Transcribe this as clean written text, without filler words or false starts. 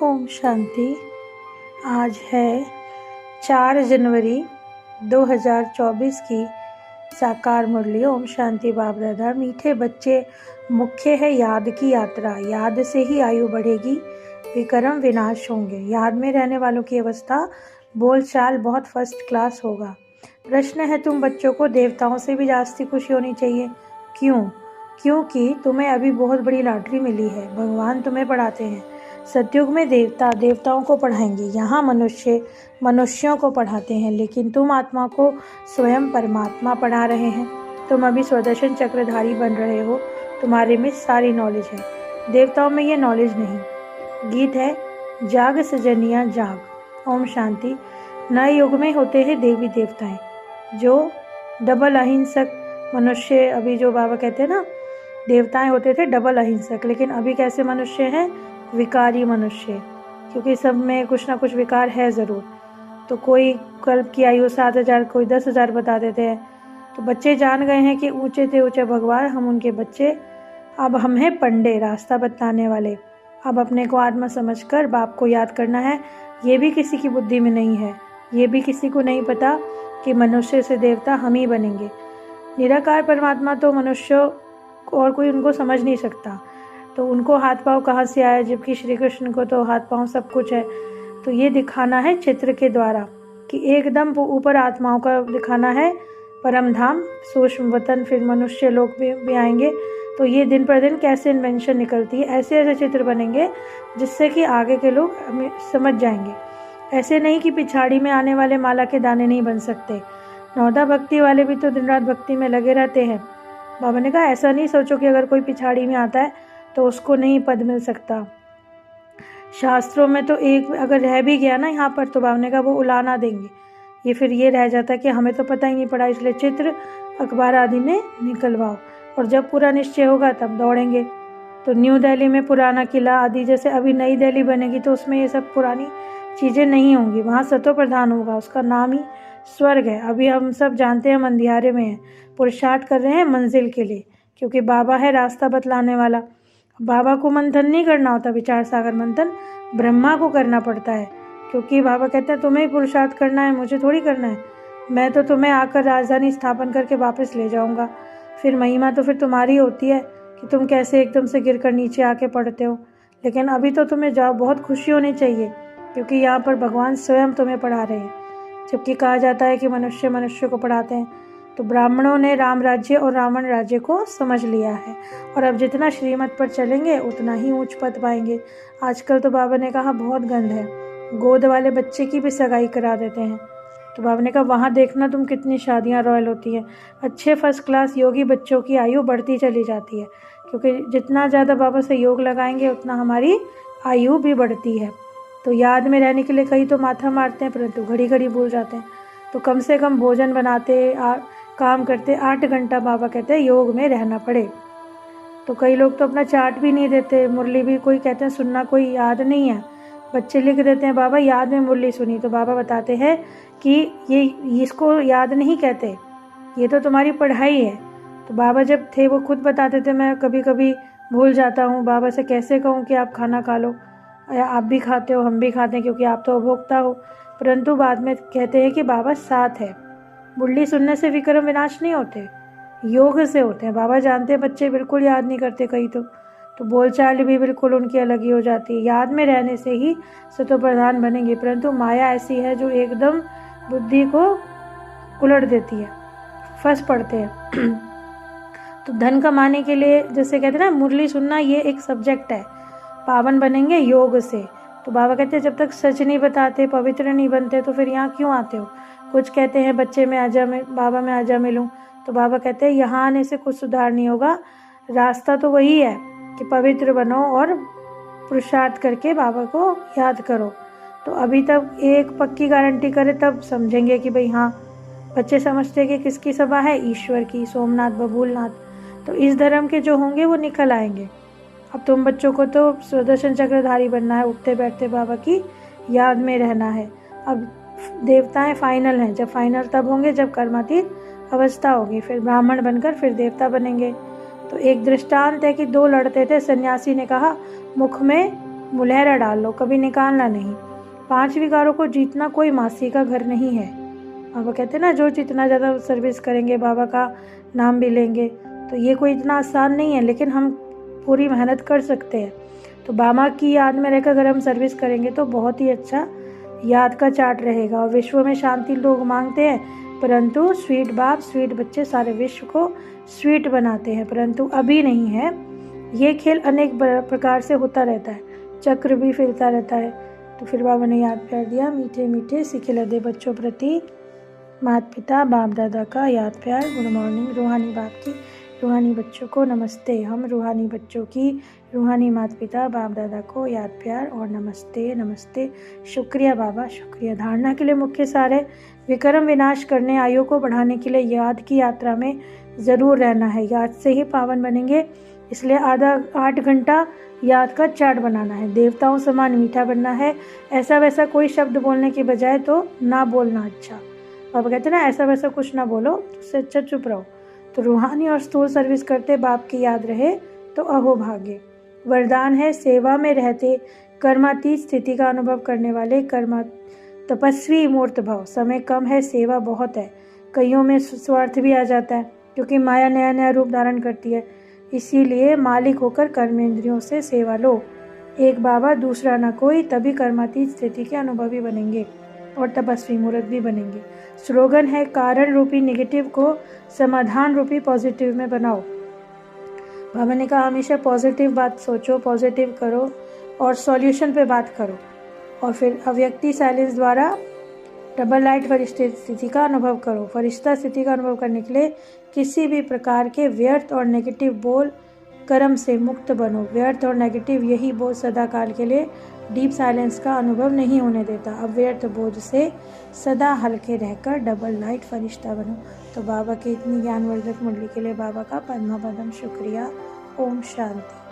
ओम शांति। आज है 4 जनवरी 2024 की साकार मुरली। ओम शांति। बाप दादा। मीठे बच्चे, मुख्य है याद की यात्रा। याद से ही आयु बढ़ेगी, विक्रम विनाश होंगे। याद में रहने वालों की अवस्था बोलचाल बहुत फर्स्ट क्लास होगा। प्रश्न है, तुम बच्चों को देवताओं से भी जास्ती खुशी होनी चाहिए। क्यों? क्योंकि तुम्हें अभी बहुत बड़ी लॉटरी मिली है। भगवान तुम्हें पढ़ाते हैं। सतयुग में देवताओं को पढ़ाएंगे, यहाँ मनुष्यों को पढ़ाते हैं, लेकिन तुम आत्मा को स्वयं परमात्मा पढ़ा रहे हैं। तुम अभी स्वदर्शन चक्रधारी बन रहे हो। तुम्हारे में सारी नॉलेज है, देवताओं में ये नॉलेज नहीं। गीत है, जाग सजनिया जाग। ओम शांति। नए युग में होते हैं देवी देवताएं, जो डबल अहिंसक मनुष्य। अभी जो बाबा कहते हैं ना, देवताएं होते थे डबल अहिंसक, लेकिन अभी कैसे मनुष्य हैं? विकारी मनुष्य, क्योंकि सब में कुछ ना कुछ विकार है ज़रूर। तो कोई कल्प की आयु 7,000, कोई 10,000 बता देते हैं। तो बच्चे जान गए हैं कि ऊंचे थे ऊंचे भगवान, हम उनके बच्चे। अब हम हैं पंडे, रास्ता बताने वाले। अब अपने को आत्मा समझकर बाप को याद करना है। ये भी किसी की बुद्धि में नहीं है, ये भी किसी को नहीं पता कि मनुष्य से देवता हम ही बनेंगे। निराकार परमात्मा तो मनुष्य और कोई उनको समझ नहीं सकता, तो उनको हाथ पाँव कहाँ से आया, जबकि श्री कृष्ण को तो हाथ पाँव सब कुछ है। तो ये दिखाना है चित्र के द्वारा कि एकदम ऊपर आत्माओं का दिखाना है। परम धाम, सूक्ष्म वतन, फिर मनुष्य लोग भी आएंगे। तो ये दिन पर दिन कैसे इन्वेंशन निकलती है, ऐसे ऐसे चित्र बनेंगे जिससे कि आगे के लोग समझ जाएंगे। ऐसे नहीं कि पिछाड़ी में आने वाले माला के दाने नहीं बन सकते। नौदा भक्ति वाले भी तो दिन रात भक्ति में लगे रहते हैं। बाबा ने कहा ऐसा नहीं सोचो कि अगर कोई पिछाड़ी में आता है तो उसको नहीं पद मिल सकता। शास्त्रों में तो एक अगर रह भी गया ना यहाँ पर, तो बाबा ने कहा वो उलाना देंगे। ये फिर ये रह जाता है कि हमें तो पता ही नहीं पड़ा, इसलिए चित्र अखबार आदि में निकलवाओ, और जब पूरा निश्चय होगा तब दौड़ेंगे। तो न्यू दिल्ली में पुराना किला आदि, जैसे अभी नई दिल्ली बनेगी तो उसमें ये सब पुरानी चीज़ें नहीं होंगी, वहाँ सतो प्रधान होगा, उसका नाम ही स्वर्ग है। अभी हम सब जानते हैं हम अंधियारे में हैं, पुरुषार्थ कर रहे हैं मंजिल के लिए, क्योंकि बाबा है रास्ता बतलाने वाला। बाबा को मंथन नहीं करना होता, विचार सागर मंथन ब्रह्मा को करना पड़ता है, क्योंकि बाबा कहते हैं तुम्हें ही पुरुषार्थ करना है, मुझे थोड़ी करना है। मैं तो तुम्हें आकर राजधानी स्थापन करके वापस ले जाऊंगा। फिर महिमा तो फिर तुम्हारी होती है कि तुम कैसे एकदम से गिरकर नीचे आके पड़ते हो। लेकिन अभी तो तुम्हें जाओ, बहुत खुशी होनी चाहिए, क्योंकि यहाँ पर भगवान स्वयं तुम्हें पढ़ा रहे हैं। जबकि कहा जाता है कि मनुष्य मनुष्य को पढ़ाते हैं। तो ब्राह्मणों ने राम राज्य और रावण राज्य को समझ लिया है, और अब जितना श्रीमत पर चलेंगे उतना ही ऊंच पद पाएंगे। आजकल तो बाबा ने कहा बहुत गंद है, गोद वाले बच्चे की भी सगाई करा देते हैं। तो बाबा ने कहा वहाँ देखना तुम कितनी शादियाँ रॉयल होती हैं। अच्छे फर्स्ट क्लास योगी बच्चों की आयु बढ़ती चली जाती है, क्योंकि जितना ज़्यादा बाबा से योग लगाएंगे उतना हमारी आयु भी बढ़ती है। तो याद में रहने के लिए कहीं तो माथा मारते हैं, परंतु घड़ी घड़ी भूल जाते हैं। तो कम से कम भोजन बनाते काम करते 8 घंटा बाबा कहते हैं योग में रहना पड़े। तो कई लोग तो अपना चार्ट भी नहीं देते, मुरली भी कोई कहते हैं सुनना, कोई याद नहीं है। बच्चे लिख देते हैं बाबा याद में मुरली सुनी, तो बाबा बताते हैं कि ये इसको याद नहीं कहते, ये तो तुम्हारी पढ़ाई है। तो बाबा जब थे वो खुद बताते थे, मैं कभी कभी भूल जाता हूँ, बाबा से कैसे कहूँ कि आप खाना खा लो, आप भी खाते हो हम भी खाते हैं, क्योंकि आप तो उपभोक्ता हो। परंतु बाद में कहते हैं कि बाबा साथ है। मुरली सुनने से विक्रम विनाश नहीं होते, योग से होते हैं। बाबा जानते हैं बच्चे बिल्कुल याद नहीं करते कहीं तो बोलचाल भी बिल्कुल उनकी अलग ही हो जाती है। याद में रहने से ही सतो प्रधान बनेंगे, परंतु माया ऐसी है जो एकदम बुद्धि को उलट देती है, फंस पड़ते हैं। तो धन कमाने के लिए जैसे कहते हैं ना, मुरली सुनना ये एक सब्जेक्ट है, पावन बनेंगे योग से। तो बाबा कहते हैं जब तक सच नहीं बताते, पवित्र नहीं बनते, तो फिर यहाँ क्यों आते हो। कुछ कहते हैं बच्चे में आजा बाबा में आजा मिलूं, तो बाबा कहते हैं यहाँ आने से कुछ सुधार नहीं होगा। रास्ता तो वही है कि पवित्र बनो और पुरुषार्थ करके बाबा को याद करो। तो अभी तक एक पक्की गारंटी करे तब समझेंगे कि भाई हाँ, बच्चे समझते हैं कि किसकी सभा है, ईश्वर की, सोमनाथ बबूलनाथ। तो इस धर्म के जो होंगे वो निकल आएंगे। अब तुम बच्चों को तो सुदर्शन चक्रधारी बनना है, उठते बैठते बाबा की याद में रहना है। अब देवताएं फाइनल हैं, जब फाइनल तब होंगे जब कर्मातीत अवस्था होगी, फिर ब्राह्मण बनकर फिर देवता बनेंगे। तो एक दृष्टांत है कि 2 लड़ते थे, सन्यासी ने कहा मुख में मुलहरा डाल लो, कभी निकालना नहीं। 5 विकारों को जीतना कोई मासी का घर नहीं है। बाबा कहते हैं ना, जो जितना ज़्यादा सर्विस करेंगे बाबा का नाम भी लेंगे, तो ये कोई इतना आसान नहीं है, लेकिन हम पूरी मेहनत कर सकते हैं। तो बाबा की याद में रहकर अगर हम सर्विस करेंगे तो बहुत ही अच्छा याद का चार्ट रहेगा। और विश्व में शांति लोग मांगते हैं, परंतु स्वीट बाप स्वीट बच्चे सारे विश्व को स्वीट बनाते हैं, परंतु अभी नहीं है। ये खेल अनेक प्रकार से होता रहता है, चक्र भी फिरता रहता है। तो फिर बाबा ने याद प्यार दिया, मीठे मीठे सीखे लदे बच्चों प्रति माता पिता बाप दादा का याद प्यार। Good morning. रूहानी बाप की रूहानी बच्चों को नमस्ते। हम रूहानी बच्चों की रूहानी माता पिता बाप दादा को याद प्यार और नमस्ते नमस्ते। शुक्रिया बाबा, शुक्रिया। धारणा के लिए मुख्य सार है, विक्रम विनाश करने, आयु को बढ़ाने के लिए याद की यात्रा में ज़रूर रहना है। याद से ही पावन बनेंगे, इसलिए 8 घंटा याद का चार्ट बनाना है। देवताओं समान मीठा बनना है। ऐसा वैसा कोई शब्द बोलने की बजाय तो ना बोलना अच्छा। बाबा कहते हैं ना, ऐसा वैसा कुछ ना बोलो, उससे अच्छा चुप रहो। तो रूहानी और स्थूल सर्विस करते बाप की याद रहे तो अहो भाग्य। वरदान है, सेवा में रहते कर्मातीत स्थिति का अनुभव करने वाले कर्मा तपस्वी मूर्त भाव। समय कम है, सेवा बहुत है। कईयों में स्वार्थ भी आ जाता है, क्योंकि माया नया नया रूप धारण करती है। इसीलिए मालिक होकर कर्मेंद्रियों से सेवा लो। एक बाबा दूसरा ना कोई, तभी कर्मातीत स्थिति के अनुभवी बनेंगे और तपस्वी मूर्त भी बनेंगे। स्लोगन है, कारण रूपी नेगेटिव को समाधान रूपी पॉजिटिव में बनाओ। बाबा ने कहा, हमेशा पॉजिटिव बात सोचो, पॉजिटिव करो और सॉल्यूशन पे बात करो। और फिर अव्यक्ति साइलेंस द्वारा डबल लाइट फरिश्ते स्थिति का अनुभव करो। फरिश्ता स्थिति का अनुभव करने के लिए किसी भी प्रकार के व्यर्थ और नेगेटिव बोल कर्म से मुक्त बनो। व्यर्थ और नेगेटिव यही बोझ सदा काल के लिए डीप साइलेंस का अनुभव नहीं होने देता। अब व्यर्थ बोझ से सदा हल्के रहकर डबल लाइट फरिश्ता बनो। तो बाबा की इतनी ज्ञानवर्धक मुरली के लिए बाबा का पद्मा पदम शुक्रिया। ओम शांति।